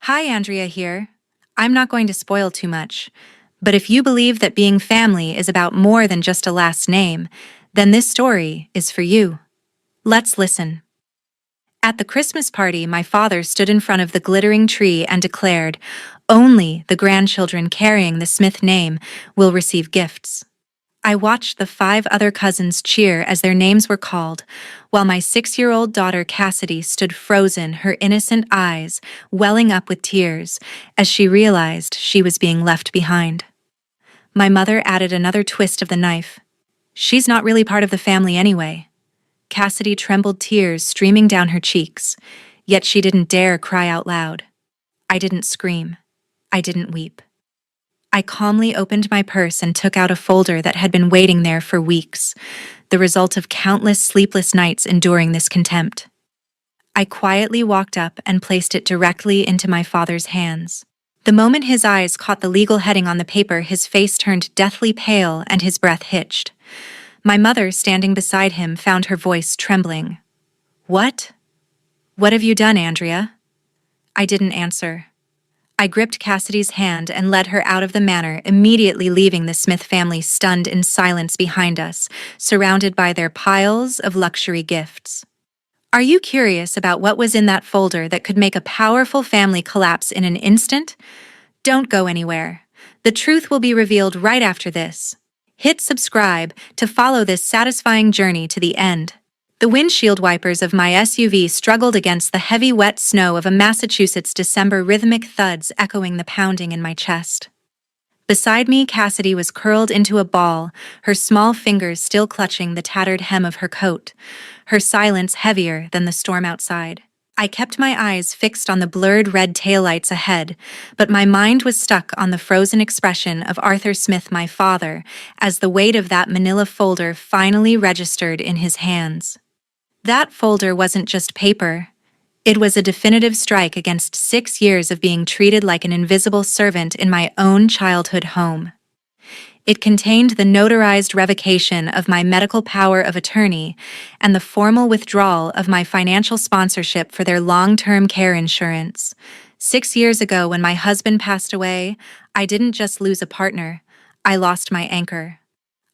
Hi, Andrea here. I'm not going to spoil too much, but if you believe that being family is about more than just a last name, then this story is for you. Let's listen. At the Christmas party, my father stood in front of the glittering tree and declared, "Only the grandchildren carrying the Smith name will receive gifts." I watched the 5 other cousins cheer as their names were called, while my 6-year-old daughter Cassidy stood frozen, her innocent eyes welling up with tears as she realized she was being left behind. My mother added another twist of the knife. "She's not really part of the family anyway." Cassidy trembled, tears streaming down her cheeks, yet she didn't dare cry out loud. I didn't scream. I didn't weep. I calmly opened my purse and took out a folder that had been waiting there for weeks, the result of countless sleepless nights enduring this contempt. I quietly walked up and placed it directly into my father's hands. The moment his eyes caught the legal heading on the paper, his face turned deathly pale and his breath hitched. My mother, standing beside him, found her voice trembling. "What? What have you done, Andrea?" I didn't answer. I gripped Cassidy's hand and led her out of the manor, immediately leaving the Smith family stunned in silence behind us, surrounded by their piles of luxury gifts. Are you curious about what was in that folder that could make a powerful family collapse in an instant? Don't go anywhere. The truth will be revealed right after this. Hit subscribe to follow this satisfying journey to the end. The windshield wipers of my SUV struggled against the heavy, wet snow of a Massachusetts December, rhythmic thuds echoing the pounding in my chest. Beside me, Cassidy was curled into a ball, her small fingers still clutching the tattered hem of her coat, her silence heavier than the storm outside. I kept my eyes fixed on the blurred red taillights ahead, but my mind was stuck on the frozen expression of Arthur Smith, my father, as the weight of that manila folder finally registered in his hands. That folder wasn't just paper. It was a definitive strike against 6 years of being treated like an invisible servant in my own childhood home. It contained the notarized revocation of my medical power of attorney and the formal withdrawal of my financial sponsorship for their long-term care insurance. 6 years ago, when my husband passed away, I didn't just lose a partner, I lost my anchor.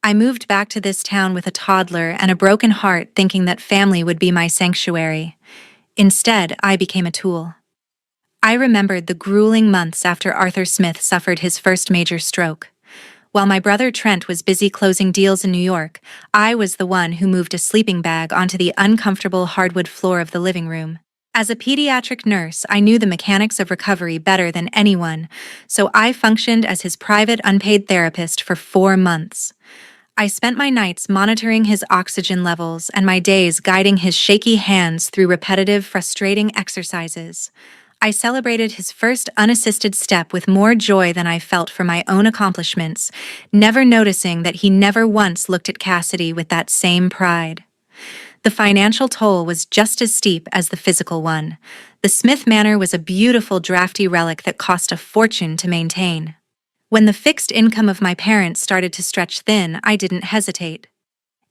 I moved back to this town with a toddler and a broken heart, thinking that family would be my sanctuary. Instead, I became a tool. I remembered the grueling months after Arthur Smith suffered his first major stroke. While my brother Trent was busy closing deals in New York, I was the one who moved a sleeping bag onto the uncomfortable hardwood floor of the living room. As a pediatric nurse, I knew the mechanics of recovery better than anyone, so I functioned as his private unpaid therapist for 4 months. I spent my nights monitoring his oxygen levels and my days guiding his shaky hands through repetitive, frustrating exercises. I celebrated his first unassisted step with more joy than I felt for my own accomplishments, never noticing that he never once looked at Cassidy with that same pride. The financial toll was just as steep as the physical one. The Smith Manor was a beautiful, drafty relic that cost a fortune to maintain. When the fixed income of my parents started to stretch thin, I didn't hesitate.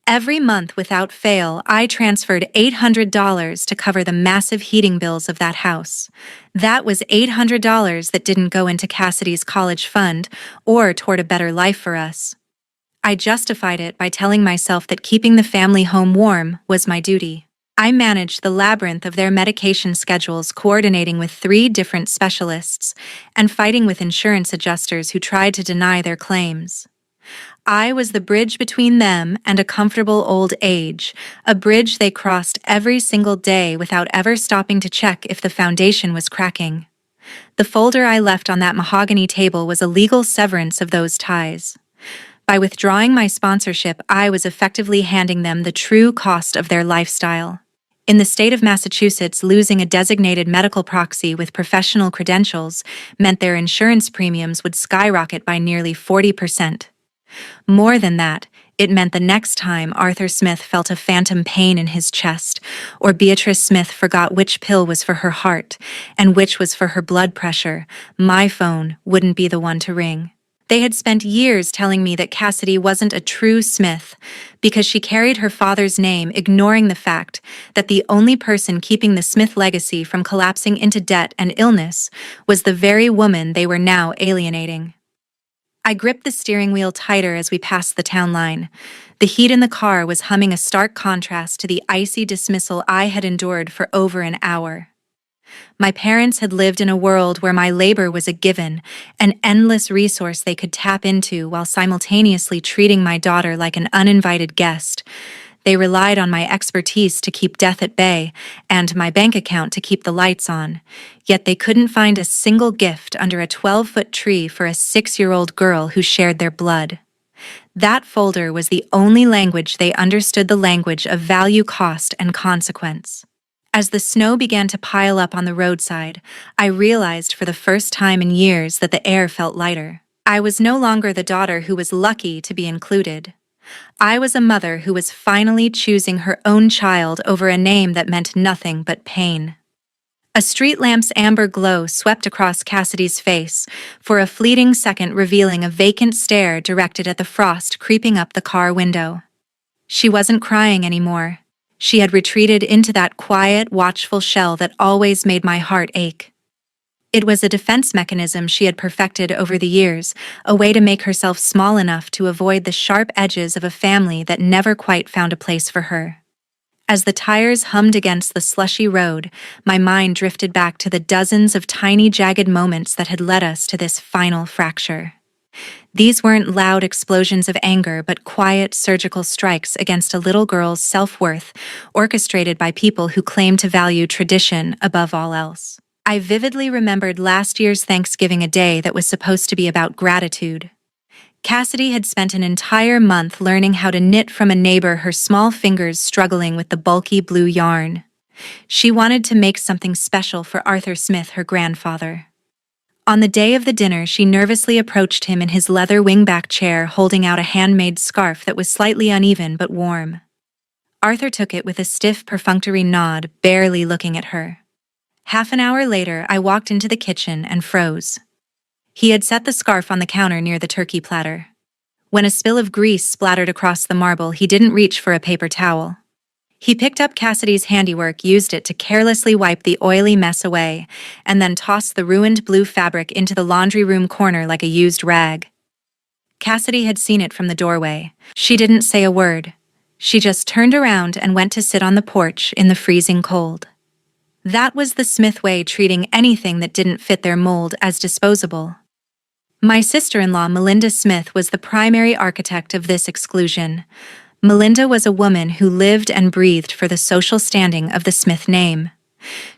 Every month, without fail, I transferred $800 to cover the massive heating bills of that house. That was $800 that didn't go into Cassidy's college fund or toward a better life for us. I justified it by telling myself that keeping the family home warm was my duty. I managed the labyrinth of their medication schedules, coordinating with 3 different specialists and fighting with insurance adjusters who tried to deny their claims. I was the bridge between them and a comfortable old age, a bridge they crossed every single day without ever stopping to check if the foundation was cracking. The folder I left on that mahogany table was a legal severance of those ties. By withdrawing my sponsorship, I was effectively handing them the true cost of their lifestyle. In the state of Massachusetts, losing a designated medical proxy with professional credentials meant their insurance premiums would skyrocket by nearly 40%. More than that, it meant the next time Arthur Smith felt a phantom pain in his chest, or Beatrice Smith forgot which pill was for her heart and which was for her blood pressure, my phone wouldn't be the one to ring. They had spent years telling me that Cassidy wasn't a true Smith because she carried her father's name, ignoring the fact that the only person keeping the Smith legacy from collapsing into debt and illness was the very woman they were now alienating. I gripped the steering wheel tighter as we passed the town line. The heat in the car was humming, a stark contrast to the icy dismissal I had endured for over an hour. My parents had lived in a world where my labor was a given, an endless resource they could tap into while simultaneously treating my daughter like an uninvited guest. They relied on my expertise to keep death at bay and my bank account to keep the lights on, yet they couldn't find a single gift under a 12-foot tree for a 6-year-old girl who shared their blood. That folder was the only language they understood, the language of value, cost, and consequence. As the snow began to pile up on the roadside, I realized for the first time in years that the air felt lighter. I was no longer the daughter who was lucky to be included. I was a mother who was finally choosing her own child over a name that meant nothing but pain. A street lamp's amber glow swept across Cassidy's face, for a fleeting second revealing a vacant stare directed at the frost creeping up the car window. She wasn't crying anymore. She had retreated into that quiet, watchful shell that always made my heart ache. It was a defense mechanism she had perfected over the years, a way to make herself small enough to avoid the sharp edges of a family that never quite found a place for her. As the tires hummed against the slushy road, my mind drifted back to the dozens of tiny, jagged moments that had led us to this final fracture. These weren't loud explosions of anger, but quiet, surgical strikes against a little girl's self-worth, orchestrated by people who claimed to value tradition above all else. I vividly remembered last year's Thanksgiving, a day that was supposed to be about gratitude. Cassidy had spent an entire month learning how to knit from a neighbor, her small fingers struggling with the bulky blue yarn. She wanted to make something special for Arthur Smith, her grandfather. On the day of the dinner, she nervously approached him in his leather wingback chair, holding out a handmade scarf that was slightly uneven but warm. Arthur took it with a stiff, perfunctory nod, barely looking at her. Half an hour later, I walked into the kitchen and froze. He had set the scarf on the counter near the turkey platter. When a spill of grease splattered across the marble, he didn't reach for a paper towel. He picked up Cassidy's handiwork, used it to carelessly wipe the oily mess away, and then tossed the ruined blue fabric into the laundry room corner like a used rag. Cassidy had seen it from the doorway. She didn't say a word. She just turned around and went to sit on the porch in the freezing cold. That was the Smith way, treating anything that didn't fit their mold as disposable. My sister-in-law, Melinda Smith, was the primary architect of this exclusion. Melinda was a woman who lived and breathed for the social standing of the Smith name.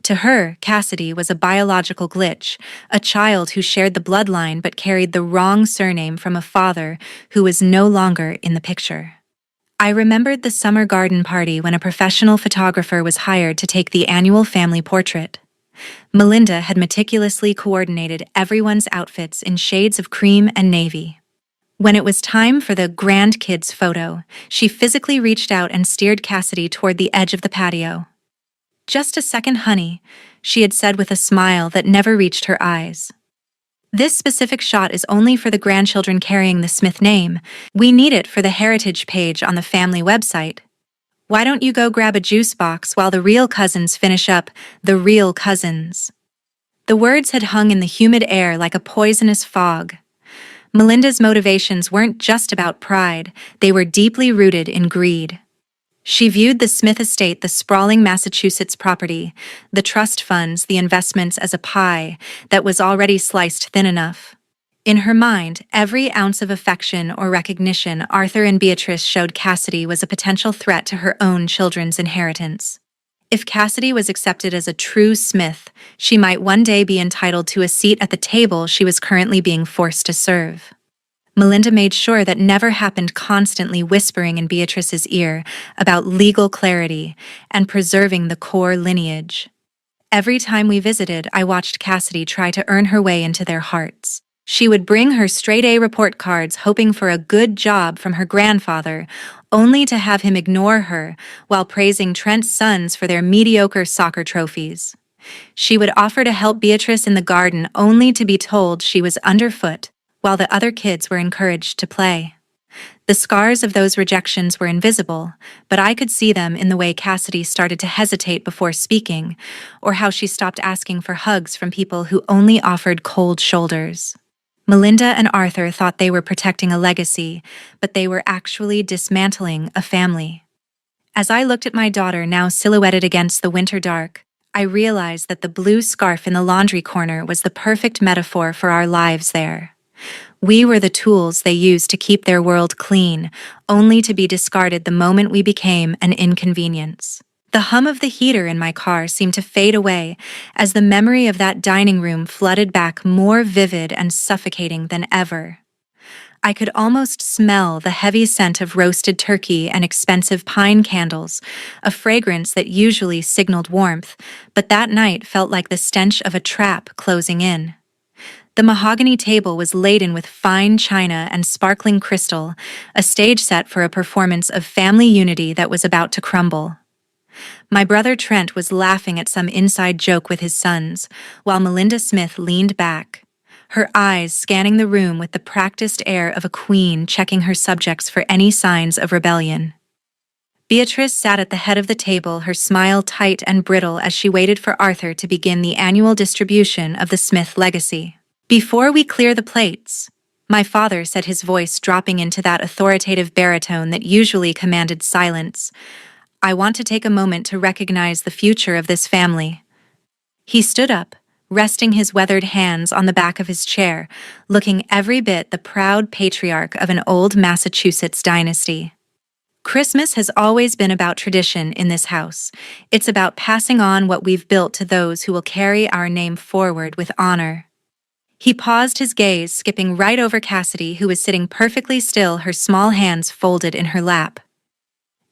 To her, Cassidy was a biological glitch, a child who shared the bloodline but carried the wrong surname from a father who was no longer in the picture. I remembered the summer garden party when a professional photographer was hired to take the annual family portrait. Melinda had meticulously coordinated everyone's outfits in shades of cream and navy. When it was time for the grandkids photo, she physically reached out and steered Cassidy toward the edge of the patio. "Just a second, honey," she had said with a smile that never reached her eyes. "This specific shot is only for the grandchildren carrying the Smith name. We need it for the heritage page on the family website. Why don't you go grab a juice box while the real cousins finish up the real cousins?" The words had hung in the humid air like a poisonous fog. Melinda's motivations weren't just about pride, they were deeply rooted in greed. She viewed the Smith estate, the sprawling Massachusetts property, the trust funds, the investments, as a pie that was already sliced thin enough. In her mind, every ounce of affection or recognition Arthur and Beatrice showed Cassidy was a potential threat to her own children's inheritance. If Cassidy was accepted as a true Smith, she might one day be entitled to a seat at the table she was currently being forced to serve. Melinda made sure that never happened, constantly whispering in Beatrice's ear about legal clarity and preserving the core lineage. Every time we visited, I watched Cassidy try to earn her way into their hearts. She would bring her straight-A report cards, hoping for a good job from her grandfather, only to have him ignore her while praising Trent's sons for their mediocre soccer trophies. She would offer to help Beatrice in the garden, only to be told she was underfoot, while the other kids were encouraged to play. The scars of those rejections were invisible, but I could see them in the way Cassidy started to hesitate before speaking, or how she stopped asking for hugs from people who only offered cold shoulders. Melinda and Arthur thought they were protecting a legacy, but they were actually dismantling a family. As I looked at my daughter now silhouetted against the winter dark, I realized that the blue scarf in the laundry corner was the perfect metaphor for our lives there. We were the tools they used to keep their world clean, only to be discarded the moment we became an inconvenience. The hum of the heater in my car seemed to fade away as the memory of that dining room flooded back more vivid and suffocating than ever. I could almost smell the heavy scent of roasted turkey and expensive pine candles, a fragrance that usually signaled warmth, but that night felt like the stench of a trap closing in. The mahogany table was laden with fine china and sparkling crystal, a stage set for a performance of family unity that was about to crumble. My brother Trent was laughing at some inside joke with his sons, while Melinda Smith leaned back, her eyes scanning the room with the practiced air of a queen checking her subjects for any signs of rebellion. Beatrice sat at the head of the table, her smile tight and brittle as she waited for Arthur to begin the annual distribution of the Smith legacy. "Before we clear the plates," my father said, his voice dropping into that authoritative baritone that usually commanded silence, "I want to take a moment to recognize the future of this family." He stood up, resting his weathered hands on the back of his chair, looking every bit the proud patriarch of an old Massachusetts dynasty. "Christmas has always been about tradition in this house. It's about passing on what we've built to those who will carry our name forward with honor." He paused, his gaze skipping right over Cassidy, who was sitting perfectly still, her small hands folded in her lap.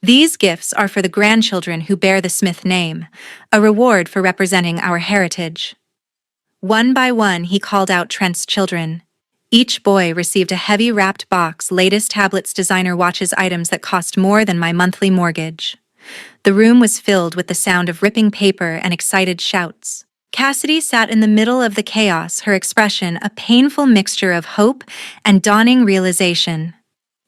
"These gifts are for the grandchildren who bear the Smith name, a reward for representing our heritage." One by one, he called out Trent's children. Each boy received a heavy wrapped box, latest tablets, designer watches, items that cost more than my monthly mortgage. The room was filled with the sound of ripping paper and excited shouts. Cassidy sat in the middle of the chaos, her expression a painful mixture of hope and dawning realization.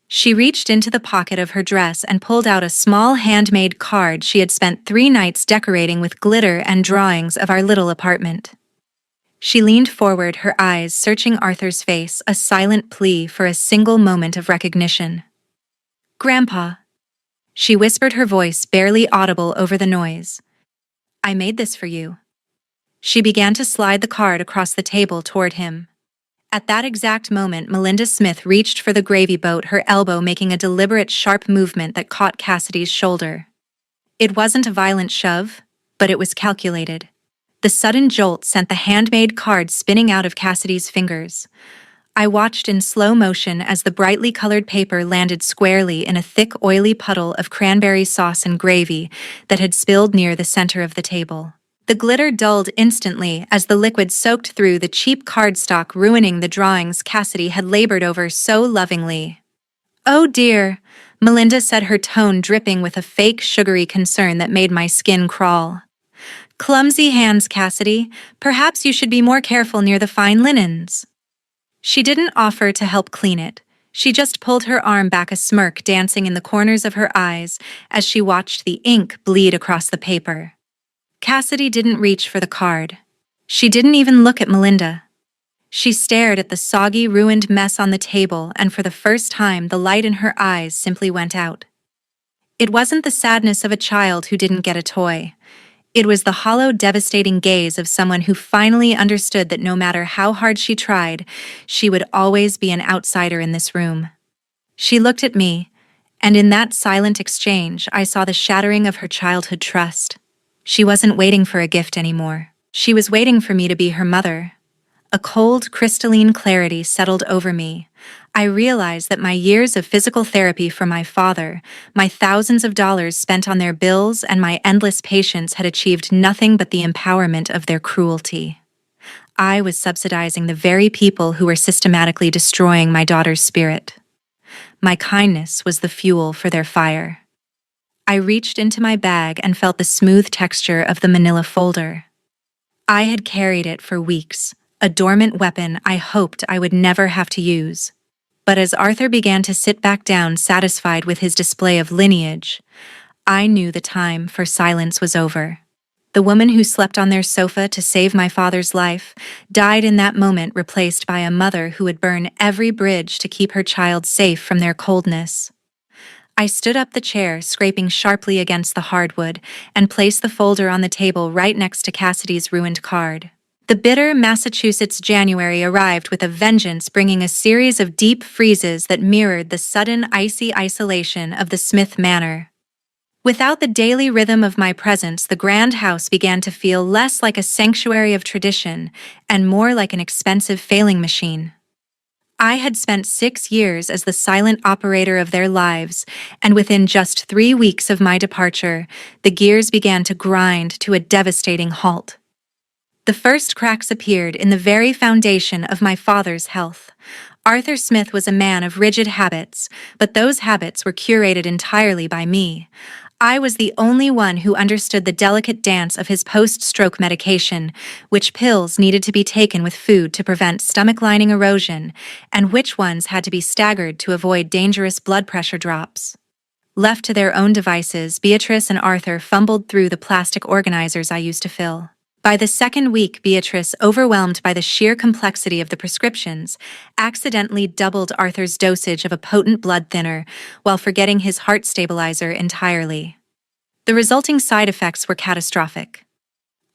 She reached into the pocket of her dress and pulled out a small handmade card she had spent 3 nights decorating with glitter and drawings of our little apartment. She leaned forward, her eyes searching Arthur's face, a silent plea for a single moment of recognition. "Grandpa," she whispered, her voice barely audible over the noise, "I made this for you." She began to slide the card across the table toward him. At that exact moment, Melinda Smith reached for the gravy boat, her elbow making a deliberate, sharp movement that caught Cassidy's shoulder. It wasn't a violent shove, but it was calculated. The sudden jolt sent the handmade card spinning out of Cassidy's fingers. I watched in slow motion as the brightly colored paper landed squarely in a thick, oily puddle of cranberry sauce and gravy that had spilled near the center of the table. The glitter dulled instantly as the liquid soaked through the cheap cardstock, ruining the drawings Cassidy had labored over so lovingly. "Oh dear," Melinda said, her tone dripping with a fake sugary concern that made my skin crawl. "Clumsy hands, Cassidy. Perhaps you should be more careful near the fine linens." She didn't offer to help clean it. She just pulled her arm back, a smirk dancing in the corners of her eyes as she watched the ink bleed across the paper. Cassidy didn't reach for the card. She didn't even look at Melinda. She stared at the soggy, ruined mess on the table, and for the first time, the light in her eyes simply went out. It wasn't the sadness of a child who didn't get a toy. It was the hollow, devastating gaze of someone who finally understood that no matter how hard she tried, she would always be an outsider in this room. She looked at me, and in that silent exchange, I saw the shattering of her childhood trust. She wasn't waiting for a gift anymore. She was waiting for me to be her mother. A cold, crystalline clarity settled over me. I realized that my years of physical therapy for my father, my thousands of dollars spent on their bills, and my endless patience had achieved nothing but the empowerment of their cruelty. I was subsidizing the very people who were systematically destroying my daughter's spirit. My kindness was the fuel for their fire. I reached into my bag and felt the smooth texture of the manila folder. I had carried it for weeks, a dormant weapon I hoped I would never have to use. But as Arthur began to sit back down satisfied with his display of lineage, I knew the time for silence was over. The woman who slept on their sofa to save my father's life died in that moment, replaced by a mother who would burn every bridge to keep her child safe from their coldness. I stood up the chair, scraping sharply against the hardwood, and placed the folder on the table right next to Cassidy's ruined card. The bitter Massachusetts January arrived with a vengeance, bringing a series of deep freezes that mirrored the sudden icy isolation of the Smith Manor. Without the daily rhythm of my presence, the grand house began to feel less like a sanctuary of tradition and more like an expensive failing machine. I had spent 6 years as the silent operator of their lives, and within just 3 weeks of my departure, the gears began to grind to a devastating halt. The first cracks appeared in the very foundation of my father's health. Arthur Smith was a man of rigid habits, but those habits were curated entirely by me. I was the only one who understood the delicate dance of his post-stroke medication, which pills needed to be taken with food to prevent stomach lining erosion, and which ones had to be staggered to avoid dangerous blood pressure drops. Left to their own devices, Beatrice and Arthur fumbled through the plastic organizers I used to fill. By the second week, Beatrice, overwhelmed by the sheer complexity of the prescriptions, accidentally doubled Arthur's dosage of a potent blood thinner while forgetting his heart stabilizer entirely. The resulting side effects were catastrophic.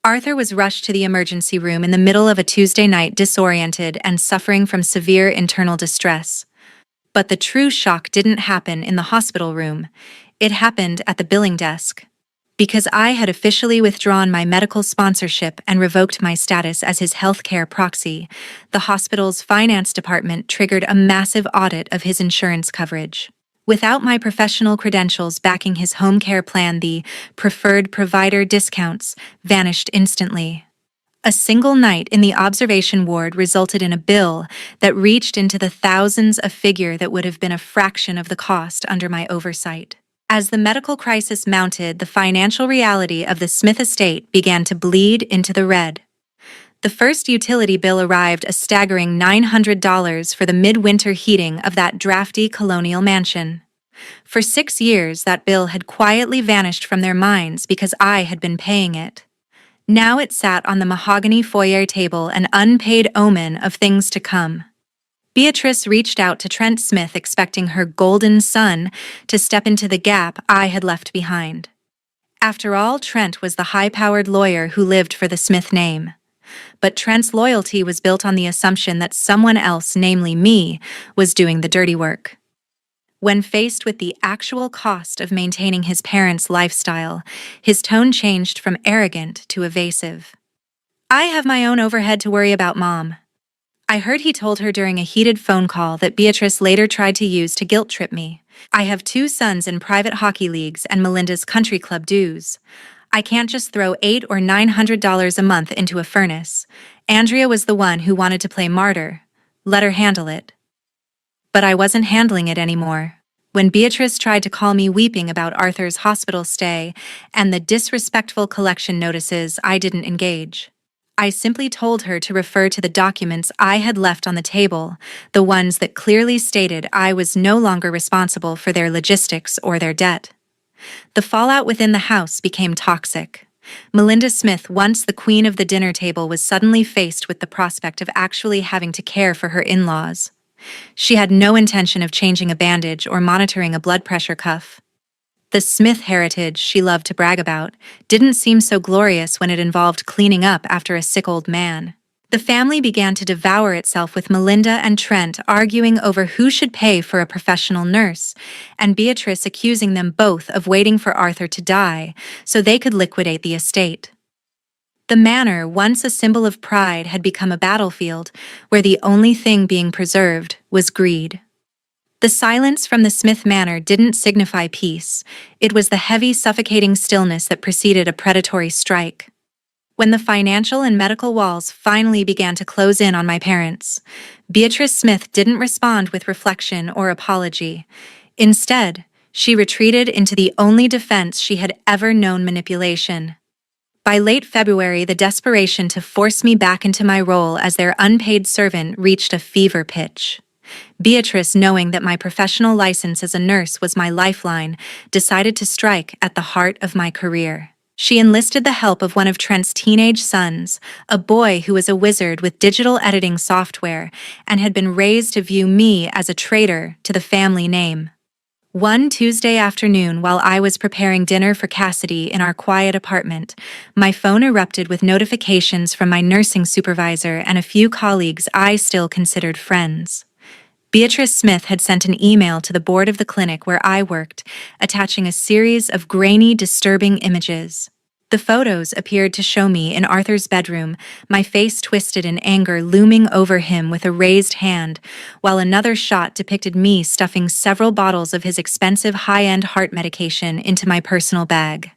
Arthur was rushed to the emergency room in the middle of a Tuesday night, disoriented and suffering from severe internal distress. But the true shock didn't happen in the hospital room. It happened at the billing desk. Because I had officially withdrawn my medical sponsorship and revoked my status as his healthcare proxy, the hospital's finance department triggered a massive audit of his insurance coverage. Without my professional credentials backing his home care plan, the preferred provider discounts vanished instantly. A single night in the observation ward resulted in a bill that reached into the thousands, a figure that would have been a fraction of the cost under my oversight. As the medical crisis mounted, the financial reality of the Smith estate began to bleed into the red. The first utility bill arrived, a staggering $900 for the midwinter heating of that drafty colonial mansion. For 6 years, that bill had quietly vanished from their minds because I had been paying it. Now it sat on the mahogany foyer table, an unpaid omen of things to come. Beatrice reached out to Trent Smith, expecting her golden son to step into the gap I had left behind. After all, Trent was the high-powered lawyer who lived for the Smith name. But Trent's loyalty was built on the assumption that someone else, namely me, was doing the dirty work. When faced with the actual cost of maintaining his parents' lifestyle, his tone changed from arrogant to evasive. "I have my own overhead to worry about, Mom." I heard he told her during a heated phone call that Beatrice later tried to use to guilt-trip me. "I have 2 sons in private hockey leagues and Melinda's country club dues. I can't just throw $800 or $900 a month into a furnace. Andrea was the one who wanted to play martyr. Let her handle it." But I wasn't handling it anymore. When Beatrice tried to call me weeping about Arthur's hospital stay and the disrespectful collection notices, I didn't engage. I simply told her to refer to the documents I had left on the table, the ones that clearly stated I was no longer responsible for their logistics or their debt. The fallout within the house became toxic. Melinda Smith, once the queen of the dinner table, was suddenly faced with the prospect of actually having to care for her in-laws. She had no intention of changing a bandage or monitoring a blood pressure cuff. The Smith heritage she loved to brag about didn't seem so glorious when it involved cleaning up after a sick old man. The family began to devour itself, with Melinda and Trent arguing over who should pay for a professional nurse, and Beatrice accusing them both of waiting for Arthur to die so they could liquidate the estate. The manor, once a symbol of pride, had become a battlefield where the only thing being preserved was greed. The silence from the Smith Manor didn't signify peace. It was the heavy, suffocating stillness that preceded a predatory strike. When the financial and medical walls finally began to close in on my parents, Beatrice Smith didn't respond with reflection or apology. Instead, she retreated into the only defense she had ever known: manipulation. By late February, the desperation to force me back into my role as their unpaid servant reached a fever pitch. Beatrice, knowing that my professional license as a nurse was my lifeline, decided to strike at the heart of my career. She enlisted the help of one of Trent's teenage sons, a boy who was a wizard with digital editing software and had been raised to view me as a traitor to the family name. One Tuesday afternoon, while I was preparing dinner for Cassidy in our quiet apartment, my phone erupted with notifications from my nursing supervisor and a few colleagues I still considered friends. Beatrice Smith had sent an email to the board of the clinic where I worked, attaching a series of grainy, disturbing images. The photos appeared to show me in Arthur's bedroom, my face twisted in anger looming over him with a raised hand, while another shot depicted me stuffing several bottles of his expensive high-end heart medication into my personal bag.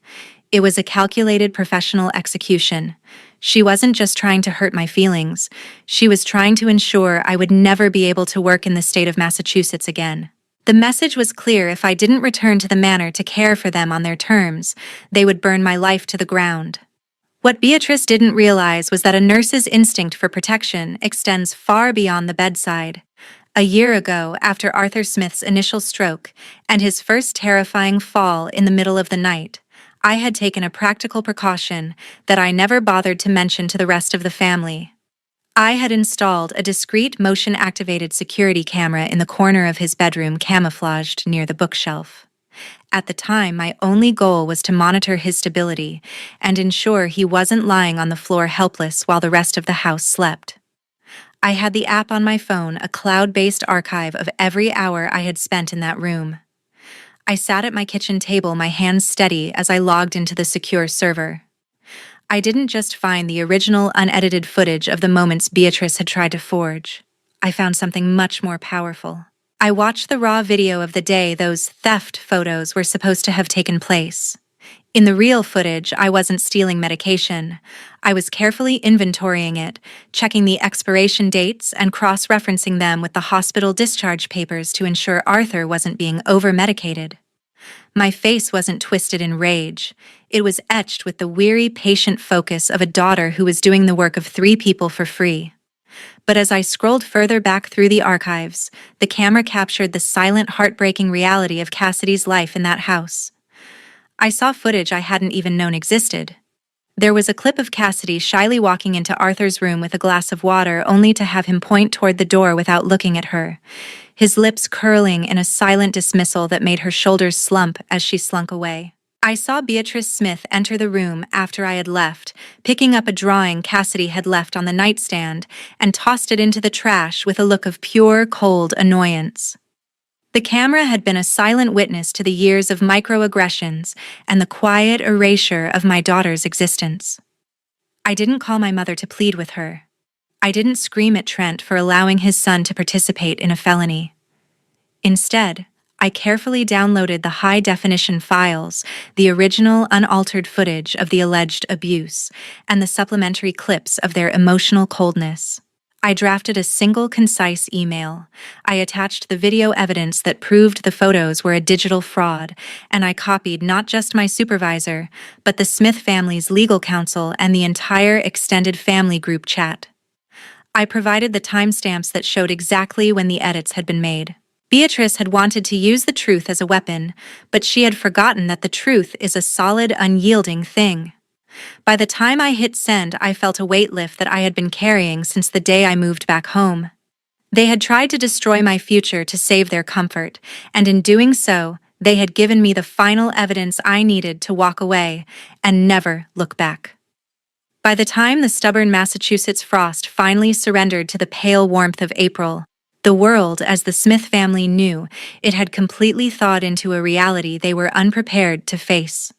It was a calculated professional execution. She wasn't just trying to hurt my feelings, she was trying to ensure I would never be able to work in the state of Massachusetts again. The message was clear: if I didn't return to the manor to care for them on their terms, they would burn my life to the ground. What Beatrice didn't realize was that a nurse's instinct for protection extends far beyond the bedside. A year ago, after Arthur Smith's initial stroke and his first terrifying fall in the middle of the night, I had taken a practical precaution that I never bothered to mention to the rest of the family. I had installed a discreet motion-activated security camera in the corner of his bedroom, camouflaged near the bookshelf. At the time, my only goal was to monitor his stability and ensure he wasn't lying on the floor helpless while the rest of the house slept. I had the app on my phone, a cloud-based archive of every hour I had spent in that room. I sat at my kitchen table, my hands steady as I logged into the secure server. I didn't just find the original unedited footage of the moments Beatrice had tried to forge. I found something much more powerful. I watched the raw video of the day those theft photos were supposed to have taken place. In the real footage, I wasn't stealing medication. I was carefully inventorying it, checking the expiration dates and cross-referencing them with the hospital discharge papers to ensure Arthur wasn't being over-medicated. My face wasn't twisted in rage. It was etched with the weary, patient focus of a daughter who was doing the work of 3 people for free. But as I scrolled further back through the archives, the camera captured the silent, heartbreaking reality of Cassidy's life in that house. I saw footage I hadn't even known existed. There was a clip of Cassidy shyly walking into Arthur's room with a glass of water, only to have him point toward the door without looking at her, his lips curling in a silent dismissal that made her shoulders slump as she slunk away. I saw Beatrice Smith enter the room after I had left, picking up a drawing Cassidy had left on the nightstand and tossed it into the trash with a look of pure, cold annoyance. The camera had been a silent witness to the years of microaggressions and the quiet erasure of my daughter's existence. I didn't call my mother to plead with her. I didn't scream at Trent for allowing his son to participate in a felony. Instead, I carefully downloaded the high-definition files, the original unaltered footage of the alleged abuse, and the supplementary clips of their emotional coldness. I drafted a single, concise email. I attached the video evidence that proved the photos were a digital fraud, and I copied not just my supervisor, but the Smith family's legal counsel and the entire extended family group chat. I provided the timestamps that showed exactly when the edits had been made. Beatrice had wanted to use the truth as a weapon, but she had forgotten that the truth is a solid, unyielding thing. By the time I hit send, I felt a weight lift that I had been carrying since the day I moved back home. They had tried to destroy my future to save their comfort, and in doing so, they had given me the final evidence I needed to walk away and never look back. By the time the stubborn Massachusetts frost finally surrendered to the pale warmth of April, the world, as the Smith family knew, it had completely thawed into a reality they were unprepared to face.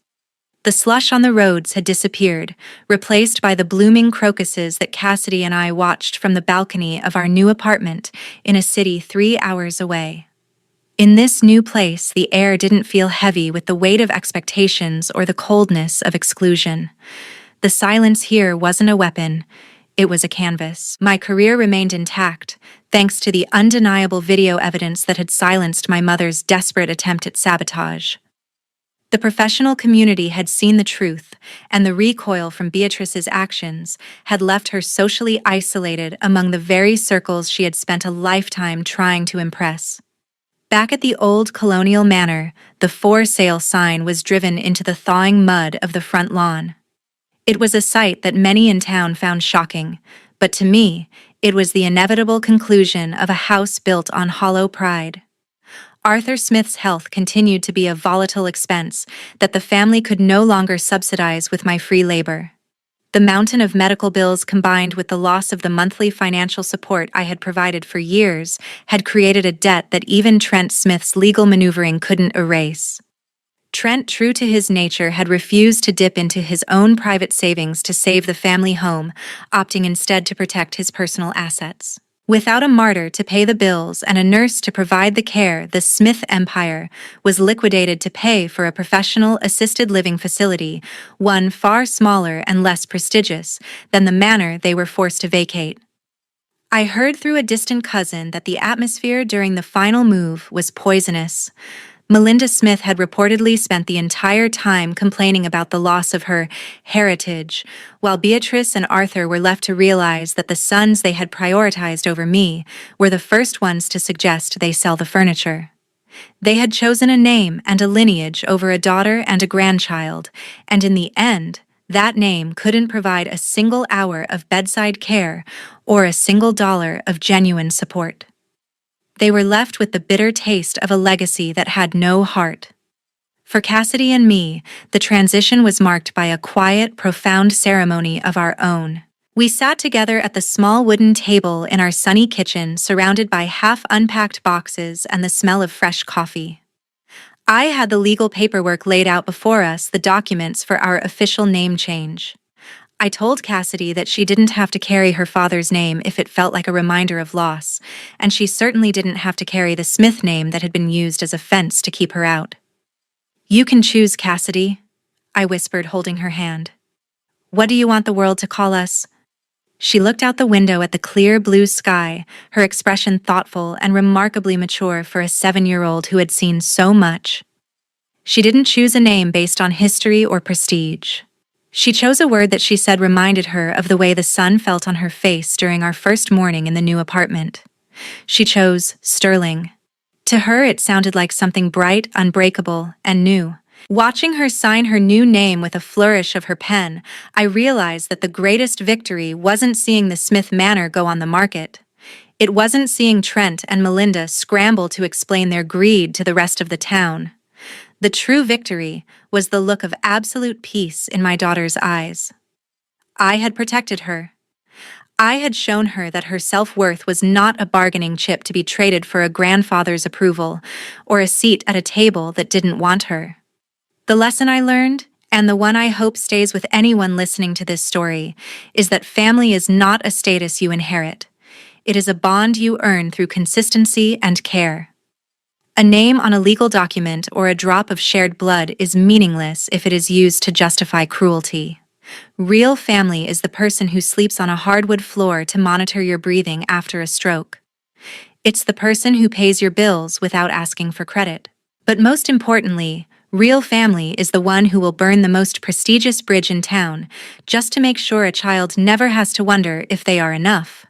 The slush on the roads had disappeared, replaced by the blooming crocuses that Cassidy and I watched from the balcony of our new apartment in a city 3 hours away. In this new place, the air didn't feel heavy with the weight of expectations or the coldness of exclusion. The silence here wasn't a weapon, it was a canvas. My career remained intact, thanks to the undeniable video evidence that had silenced my mother's desperate attempt at sabotage. The professional community had seen the truth, and the recoil from Beatrice's actions had left her socially isolated among the very circles she had spent a lifetime trying to impress. Back at the old colonial manor, the for sale sign was driven into the thawing mud of the front lawn. It was a sight that many in town found shocking, but to me, it was the inevitable conclusion of a house built on hollow pride. Arthur Smith's health continued to be a volatile expense that the family could no longer subsidize with my free labor. The mountain of medical bills combined with the loss of the monthly financial support I had provided for years had created a debt that even Trent Smith's legal maneuvering couldn't erase. Trent, true to his nature, had refused to dip into his own private savings to save the family home, opting instead to protect his personal assets. Without a martyr to pay the bills and a nurse to provide the care, the Smith empire was liquidated to pay for a professional assisted living facility, one far smaller and less prestigious than the manor they were forced to vacate. I heard through a distant cousin that the atmosphere during the final move was poisonous. Melinda Smith had reportedly spent the entire time complaining about the loss of her heritage, while Beatrice and Arthur were left to realize that the sons they had prioritized over me were the first ones to suggest they sell the furniture. They had chosen a name and a lineage over a daughter and a grandchild, and in the end, that name couldn't provide a single hour of bedside care or a single dollar of genuine support. They were left with the bitter taste of a legacy that had no heart. For Cassidy and me, the transition was marked by a quiet, profound ceremony of our own. We sat together at the small wooden table in our sunny kitchen, surrounded by half-unpacked boxes and the smell of fresh coffee. I had the legal paperwork laid out before us, the documents for our official name change. I told Cassidy that she didn't have to carry her father's name if it felt like a reminder of loss, and she certainly didn't have to carry the Smith name that had been used as a fence to keep her out. "You can choose, Cassidy," I whispered, holding her hand. "What do you want the world to call us?" She looked out the window at the clear blue sky, her expression thoughtful and remarkably mature for a 7-year-old who had seen so much. She didn't choose a name based on history or prestige. She chose a word that she said reminded her of the way the sun felt on her face during our first morning in the new apartment. She chose Sterling. To her, it sounded like something bright, unbreakable, and new. Watching her sign her new name with a flourish of her pen, I realized that the greatest victory wasn't seeing the Smith Manor go on the market. It wasn't seeing Trent and Melinda scramble to explain their greed to the rest of the town. The true victory was the look of absolute peace in my daughter's eyes. I had protected her. I had shown her that her self-worth was not a bargaining chip to be traded for a grandfather's approval or a seat at a table that didn't want her. The lesson I learned, and the one I hope stays with anyone listening to this story, is that family is not a status you inherit. It is a bond you earn through consistency and care. A name on a legal document or a drop of shared blood is meaningless if it is used to justify cruelty. Real family is the person who sleeps on a hardwood floor to monitor your breathing after a stroke. It's the person who pays your bills without asking for credit. But most importantly, real family is the one who will burn the most prestigious bridge in town just to make sure a child never has to wonder if they are enough.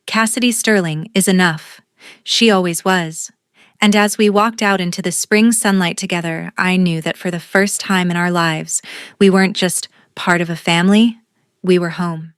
Cassidy Sterling is enough. She always was. And as we walked out into the spring sunlight together, I knew that for the first time in our lives, we weren't just part of a family, we were home.